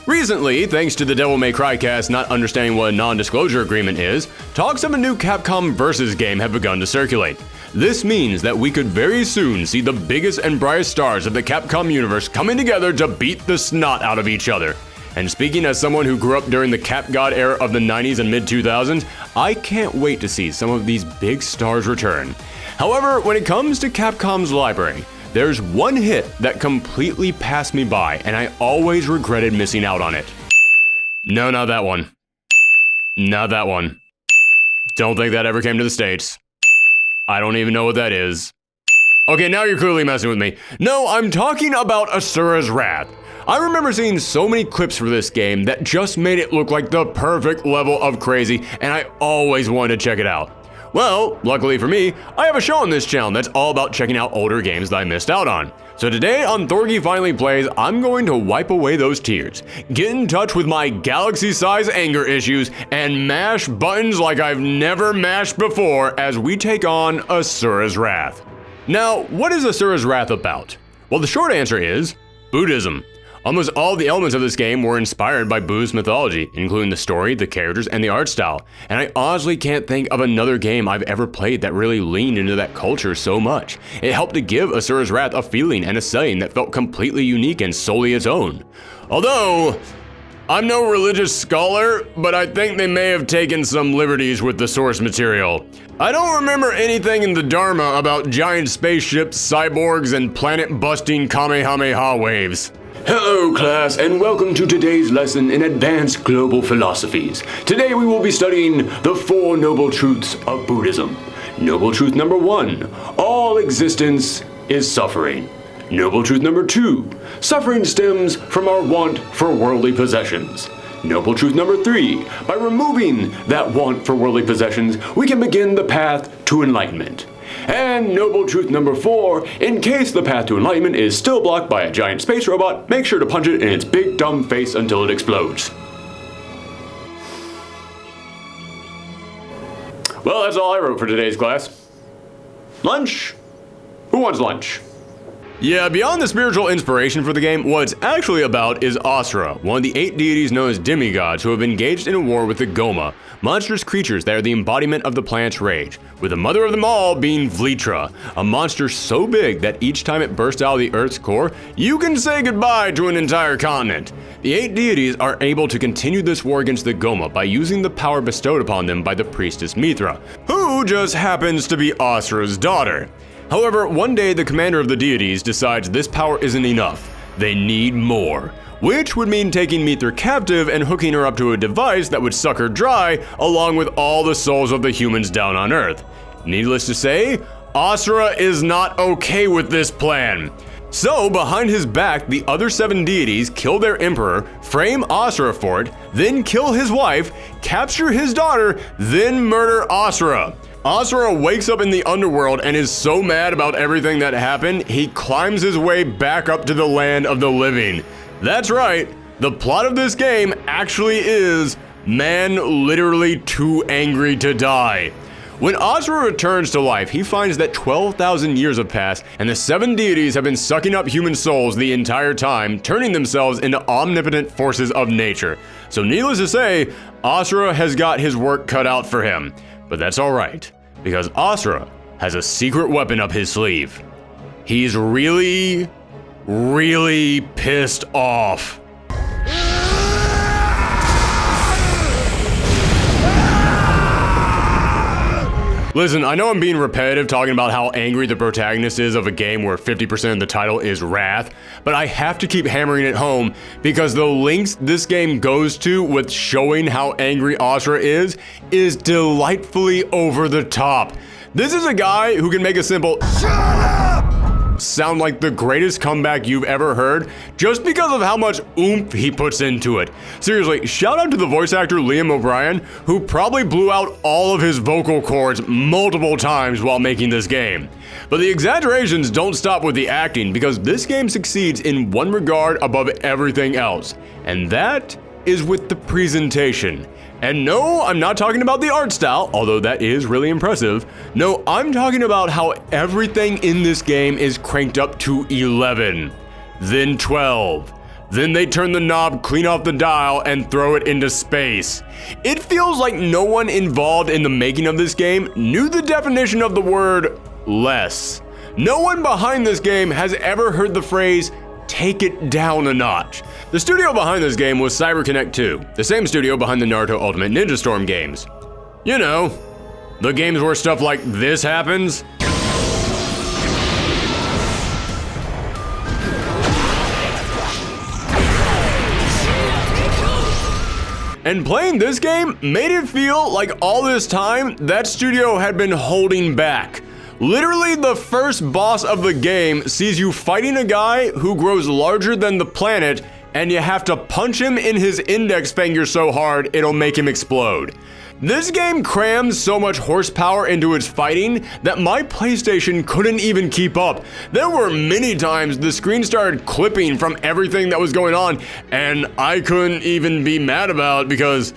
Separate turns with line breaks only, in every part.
Recently, thanks to the Devil May Cry cast not understanding what a non-disclosure agreement is, talks of a new Capcom Versus game have begun to circulate. This means that we could very soon see the biggest and brightest stars of the Capcom universe coming together to beat the snot out of each other. And speaking as someone who grew up during the Cap God era of the 90s and mid-2000s, I can't wait to see some of these big stars return. However, when it comes to Capcom's library, there's one hit that completely passed me by, and I always regretted missing out on it. No, not that one. Not that one. Don't think that ever came to the States. I don't even know what that is. Okay, now you're clearly messing with me. No, I'm talking about Asura's Wrath. I remember seeing so many clips for this game that just made it look like the perfect level of crazy, and I always wanted to check it out. Well, luckily for me, I have a show on this channel that's all about checking out older games that I missed out on. So today on Thorgi Finally Plays, I'm going to wipe away those tears, get in touch with my galaxy-size anger issues, and mash buttons like I've never mashed before as we take on Asura's Wrath. Now, what is Asura's Wrath about? Well, the short answer is Buddhism. Almost all the elements of this game were inspired by Buddhist mythology, including the story, the characters, and the art style. And I honestly can't think of another game I've ever played that really leaned into that culture so much. It helped to give Asura's Wrath a feeling and a setting that felt completely unique and solely its own. Although, I'm no religious scholar, but I think they may have taken some liberties with the source material. I don't remember anything in the Dharma about giant spaceships, cyborgs, and planet-busting Kamehameha waves. Hello class, and welcome to today's lesson in Advanced Global Philosophies. Today we will be studying the Four Noble Truths of Buddhism. Noble Truth number 1, all existence is suffering. Noble Truth number 2, suffering stems from our want for worldly possessions. Noble Truth number 3, by removing that want for worldly possessions, we can begin the path to enlightenment. And Noble Truth number 4, in case the path to enlightenment is still blocked by a giant space robot, make sure to punch it in its big dumb face until it explodes. Well, that's all I wrote for today's class. Lunch? Who wants lunch? Yeah, beyond the spiritual inspiration for the game, what it's actually about is Asura, one of the 8 deities known as demigods who have engaged in a war with the Goma, monstrous creatures that are the embodiment of the planet's rage, with the mother of them all being Vlitra, a monster so big that each time it bursts out of the Earth's core, you can say goodbye to an entire continent. The 8 deities are able to continue this war against the Goma by using the power bestowed upon them by the priestess Mithra, who just happens to be Asura's daughter. However, one day the commander of the deities decides this power isn't enough. They need more. Which would mean taking Mithra captive and hooking her up to a device that would suck her dry, along with all the souls of the humans down on Earth. Needless to say, Asura is not okay with this plan. So, behind his back, the other 7 deities kill their emperor, frame Asura for it, then kill his wife, capture his daughter, then murder Asura. Asura wakes up in the underworld and is so mad about everything that happened, he climbs his way back up to the land of the living. That's right, the plot of this game actually is man literally too angry to die. When Asura returns to life, he finds that 12,000 years have passed and the 7 deities have been sucking up human souls the entire time, turning themselves into omnipotent forces of nature. So needless to say, Asura has got his work cut out for him. But that's alright, because Asura has a secret weapon up his sleeve. He's really, really pissed off. Listen, I know I'm being repetitive talking about how angry the protagonist is of a game where 50% of the title is wrath, but I have to keep hammering it home because the lengths this game goes to with showing how angry Asura is delightfully over the top. This is a guy who can make a simple "shut up" sound like the greatest comeback you've ever heard just because of how much oomph he puts into it. Seriously, shout out to the voice actor Liam O'Brien, who probably blew out all of his vocal cords multiple times while making this game. But the exaggerations don't stop with the acting because this game succeeds in one regard above everything else, and that is with the presentation. And no, I'm not talking about the art style, although that is really impressive. No, I'm talking about how everything in this game is cranked up to 11, then 12, Then they turn the knob, clean off the dial, and throw it into space. It feels like no one involved in the making of this game knew the definition of the word less. No one behind this game has ever heard the phrase, take it down a notch. The studio behind this game was CyberConnect 2, the same studio behind the Naruto Ultimate Ninja Storm games. You know, the games where stuff like this happens. And playing this game made it feel like all this time that studio had been holding back. Literally, the first boss of the game sees you fighting a guy who grows larger than the planet, and you have to punch him in his index finger so hard it'll make him explode. This game crams so much horsepower into its fighting that my PlayStation couldn't even keep up. There were many times the screen started clipping from everything that was going on, and I couldn't even be mad about it because,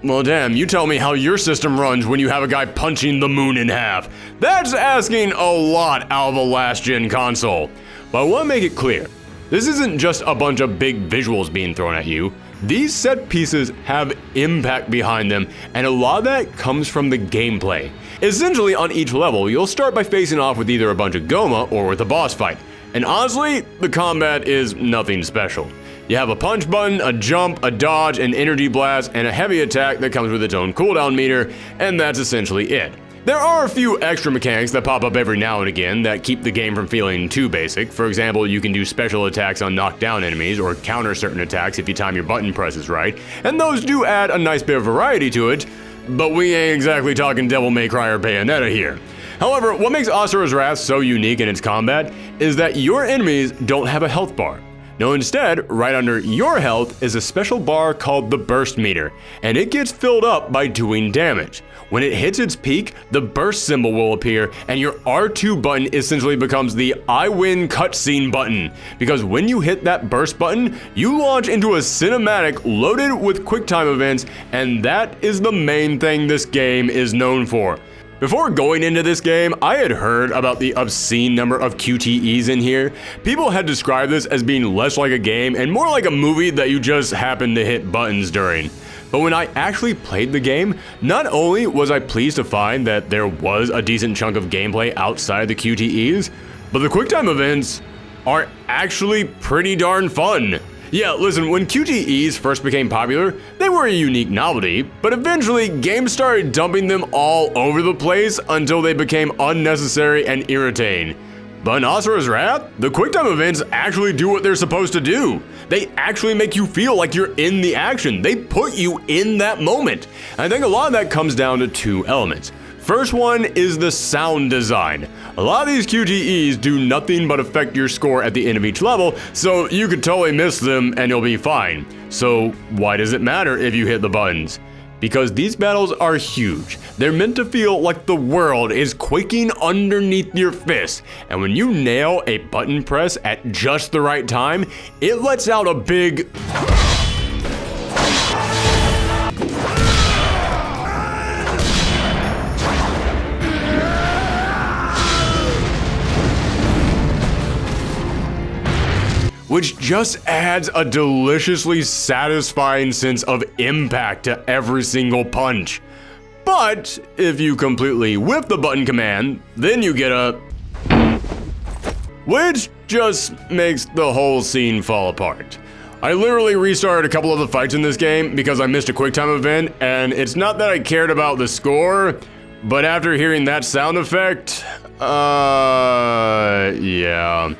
well, damn, you tell me how your system runs when you have a guy punching the moon in half. That's asking a lot out of a last-gen console. But I want to make it clear, this isn't just a bunch of big visuals being thrown at you. These set pieces have impact behind them, and a lot of that comes from the gameplay. Essentially, on each level, you'll start by facing off with either a bunch of Goma or with a boss fight. And honestly, the combat is nothing special. You have a punch button, a jump, a dodge, an energy blast, and a heavy attack that comes with its own cooldown meter, and that's essentially it. There are a few extra mechanics that pop up every now and again that keep the game from feeling too basic. For example, you can do special attacks on knockdown enemies or counter certain attacks if you time your button presses right, and those do add a nice bit of variety to it, but we ain't exactly talking Devil May Cry or Bayonetta here. However, what makes Asura's Wrath so unique in its combat is that your enemies don't have a health bar. No, instead, right under your health is a special bar called the burst meter, and it gets filled up by doing damage. When it hits its peak, the burst symbol will appear, and your R2 button essentially becomes the I win cutscene button, because when you hit that burst button, you launch into a cinematic loaded with QuickTime events, and that is the main thing this game is known for. Before going into this game, I had heard about the obscene number of QTEs in here. People had described this as being less like a game and more like a movie that you just happened to hit buttons during. But when I actually played the game, not only was I pleased to find that there was a decent chunk of gameplay outside the QTEs, but the QuickTime events are actually pretty darn fun. Yeah, listen, when QTEs first became popular, they were a unique novelty, but eventually games started dumping them all over the place until they became unnecessary and irritating. But in Asura's Wrath, the QuickTime events actually do what they're supposed to do. They actually make you feel like you're in the action. They put you in that moment. And I think a lot of that comes down to two elements. First one is the sound design. A lot of these QTEs do nothing but affect your score at the end of each level, so you could totally miss them and you'll be fine. So why does it matter if you hit the buttons? Because these battles are huge. They're meant to feel like the world is quaking underneath your fist. And when you nail a button press at just the right time, it lets out a big which just adds a deliciously satisfying sense of impact to every single punch. But if you completely whip the button command, then you get a which just makes the whole scene fall apart. I literally restarted a couple of the fights in this game because I missed a QuickTime event, and it's not that I cared about the score, but after hearing that sound effect, yeah.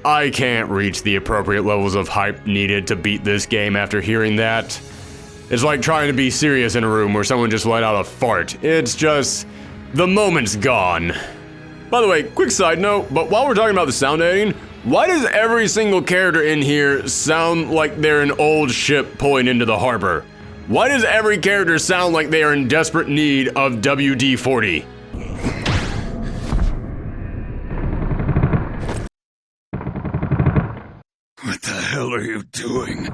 I can't reach the appropriate levels of hype needed to beat this game after hearing that. It's like trying to be serious in a room where someone just let out a fart. It's just, the moment's gone. By the way, quick side note, but while we're talking about the sound editing, why does every single character in here sound like they're an old ship pulling into the harbor? Why does every character sound like they are in desperate need of WD-40?
What the hell are you doing?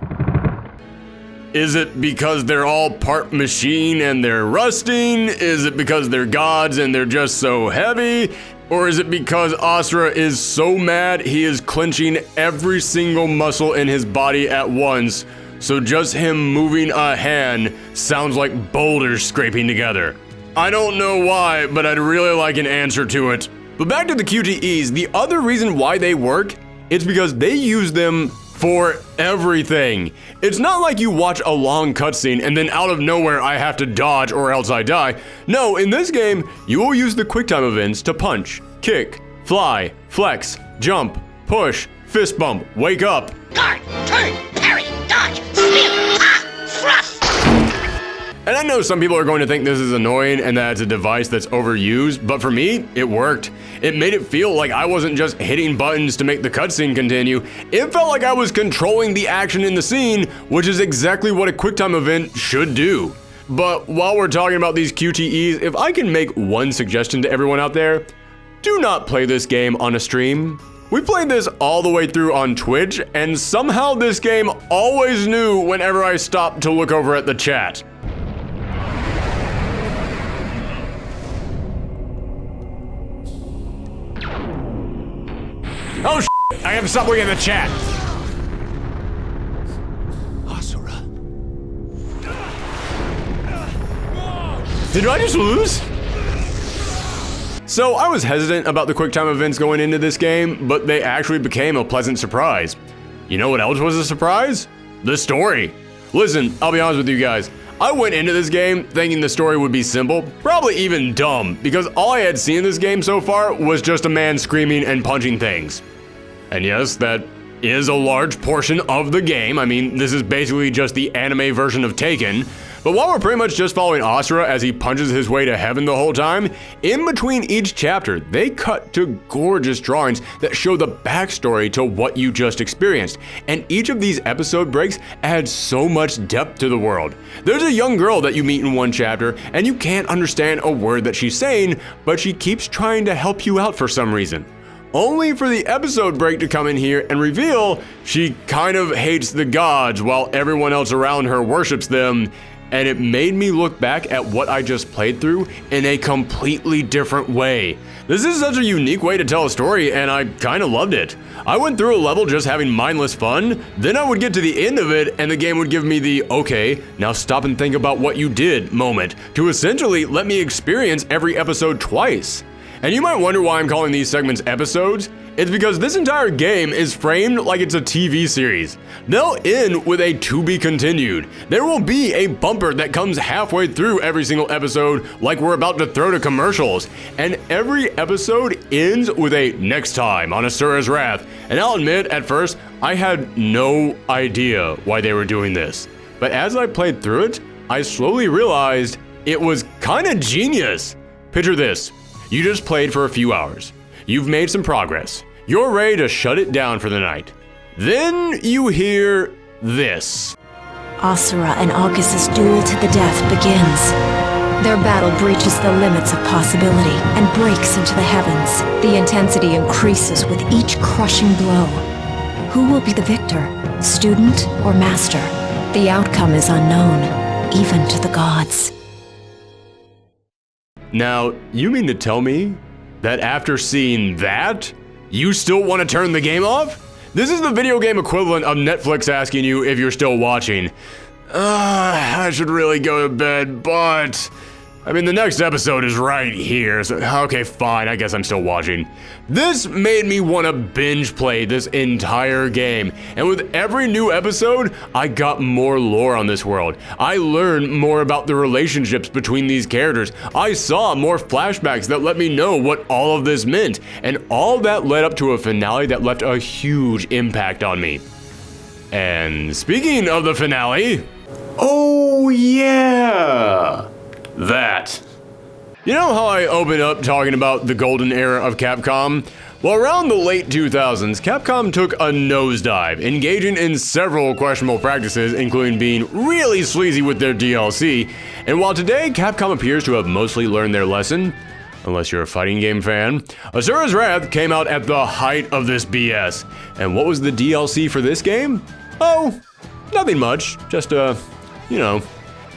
Is it because they're all part machine and they're rusting? Is it because they're gods and they're just so heavy? Or is it because Asura is so mad he is clenching every single muscle in his body at once, so just him moving a hand sounds like boulders scraping together? I don't know why, but I'd really like an answer to it. But back to the QTEs, the other reason why they work, it's because they use them for everything. It's not like you watch a long cutscene and then out of nowhere I have to dodge or else I die. No, in this game, you will use the QuickTime events to punch, kick, fly, flex, jump, push, fist bump, wake up.
Guard, turn, parry, dodge, spin, thrust.
And I know some people are going to think this is annoying and that it's a device that's overused, but for me, it worked. It made it feel like I wasn't just hitting buttons to make the cutscene continue. It felt like I was controlling the action in the scene, which is exactly what a QuickTime event should do. But while we're talking about these QTEs, if I can make one suggestion to everyone out there, do not play this game on a stream. We played this all the way through on Twitch, and somehow this game always knew whenever I stopped to look over at the chat. Oh shit, I have to stop looking at the chat.
Asura.
Did I just lose? So I was hesitant about the QuickTime events going into this game, but they actually became a pleasant surprise. You know what else was a surprise? The story. Listen, I'll be honest with you guys. I went into this game thinking the story would be simple, probably even dumb, because all I had seen in this game so far was just a man screaming and punching things. And yes, that is a large portion of the game. I mean, this is basically just the anime version of Taken. But while we're pretty much just following Asura as he punches his way to heaven the whole time, in between each chapter, they cut to gorgeous drawings that show the backstory to what you just experienced. And each of these episode breaks adds so much depth to the world. There's a young girl that you meet in one chapter, and you can't understand a word that she's saying, but she keeps trying to help you out for some reason. Only for the episode break to come in here and reveal she kind of hates the gods while everyone else around her worships them. And it made me look back at what I just played through in a completely different way. This is such a unique way to tell a story, and I kind of loved it. I went through a level just having mindless fun, then I would get to the end of it, and the game would give me the, okay, now stop and think about what you did moment, to essentially let me experience every episode twice. And you might wonder why I'm calling these segments episodes. It's because this entire game is framed like it's a TV series. They'll end with a to be continued. There will be a bumper that comes halfway through every single episode like we're about to throw to commercials. And every episode ends with a next time on Asura's Wrath. And I'll admit, at first, I had no idea why they were doing this. But as I played through it, I slowly realized it was kind of genius. Picture this. You just played for a few hours. You've made some progress. You're ready to shut it down for the night. Then you hear this.
Asura and Augus's duel to the death begins. Their battle breaches the limits of possibility and breaks into the heavens. The intensity increases with each crushing blow. Who will be the victor, student or master? The outcome is unknown, even to the gods.
Now, you mean to tell me that after seeing that, you still want to turn the game off? This is the video game equivalent of Netflix asking you if you're still watching. I should really go to bed, but I mean, the next episode is right here, so okay, fine, I guess I'm still watching. This made me want to binge play this entire game, and with every new episode, I got more lore on this world. I learned more about the relationships between these characters. I saw more flashbacks that let me know what all of this meant, and all that led up to a finale that left a huge impact on me. And speaking of the finale, oh yeah! That. You know how I opened up talking about the golden era of Capcom? Well, around the late 2000s, Capcom took a nosedive, engaging in several questionable practices, including being really sleazy with their DLC. And while today Capcom appears to have mostly learned their lesson, unless you're a fighting game fan, Asura's Wrath came out at the height of this BS. And what was the DLC for this game? Oh, nothing much, just you know,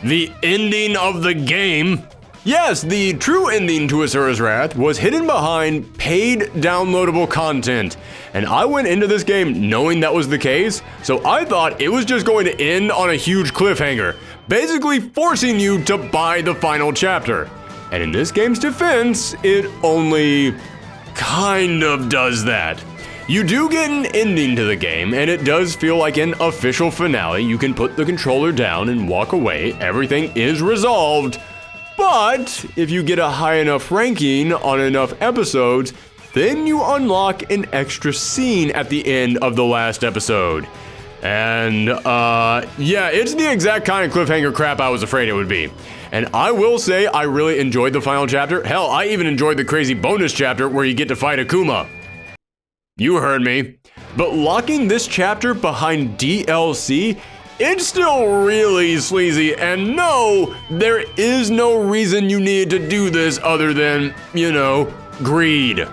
the ending of the game. Yes, the true ending to Asura's Wrath was hidden behind paid downloadable content, and I went into this game knowing that was the case, so I thought it was just going to end on a huge cliffhanger, basically forcing you to buy the final chapter. And in this game's defense, it only kind of does that. You do get an ending to the game, and it does feel like an official finale. You can put the controller down and walk away, everything is resolved. But if you get a high enough ranking on enough episodes, then you unlock an extra scene at the end of the last episode. And, yeah, it's the exact kind of cliffhanger crap I was afraid it would be. And I will say I really enjoyed the final chapter. Hell, I even enjoyed the crazy bonus chapter where you get to fight Akuma. You heard me. But locking this chapter behind DLC, it's still really sleazy, and no, there is no reason you need to do this other than, you know, greed.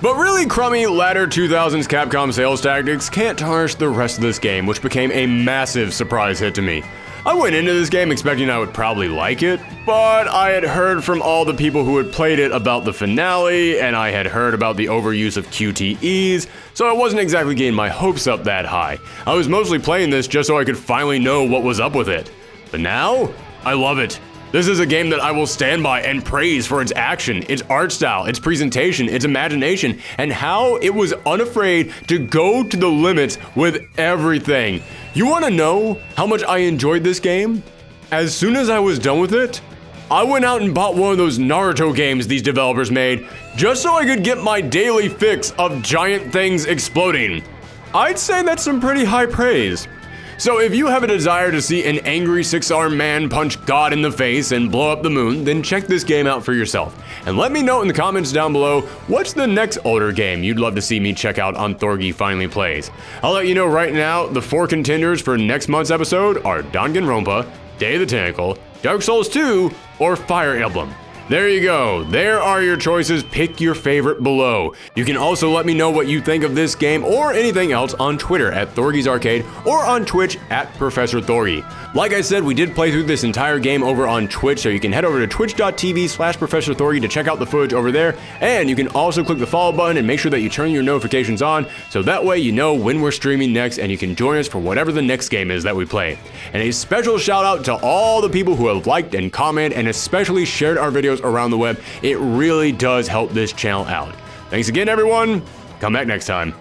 But really crummy latter 2000s Capcom sales tactics can't tarnish the rest of this game, which became a massive surprise hit to me. I went into this game expecting I would probably like it, but I had heard from all the people who had played it about the finale, and I had heard about the overuse of QTEs, so I wasn't exactly getting my hopes up that high. I was mostly playing this just so I could finally know what was up with it. But now, I love it. This is a game that I will stand by and praise for its action, its art style, its presentation, its imagination, and how it was unafraid to go to the limits with everything. You want to know how much I enjoyed this game? As soon as I was done with it, I went out and bought one of those Naruto games these developers made, just so I could get my daily fix of giant things exploding. I'd say that's some pretty high praise. So if you have a desire to see an angry six-armed man punch God in the face and blow up the moon, then check this game out for yourself. And let me know in the comments down below, what's the next older game you'd love to see me check out on Thorgi Finally Plays. I'll let you know right now, the 4 contenders for next month's episode are Danganronpa, Day of the Tentacle, Dark Souls 2, or Fire Emblem. There you go. There are your choices. Pick your favorite below. You can also let me know what you think of this game or anything else on Twitter at Thorgi's Arcade or on Twitch at Professor Thorgi. Like I said, we did play through this entire game over on Twitch, so you can head over to twitch.tv/Professor Thorgi to check out the footage over there. And you can also click the follow button and make sure that you turn your notifications on, so that way you know when we're streaming next and you can join us for whatever the next game is that we play. And a special shout out to all the people who have liked and commented and especially shared our videos around the web. It really does help this channel out. Thanks again, everyone. Come back next time.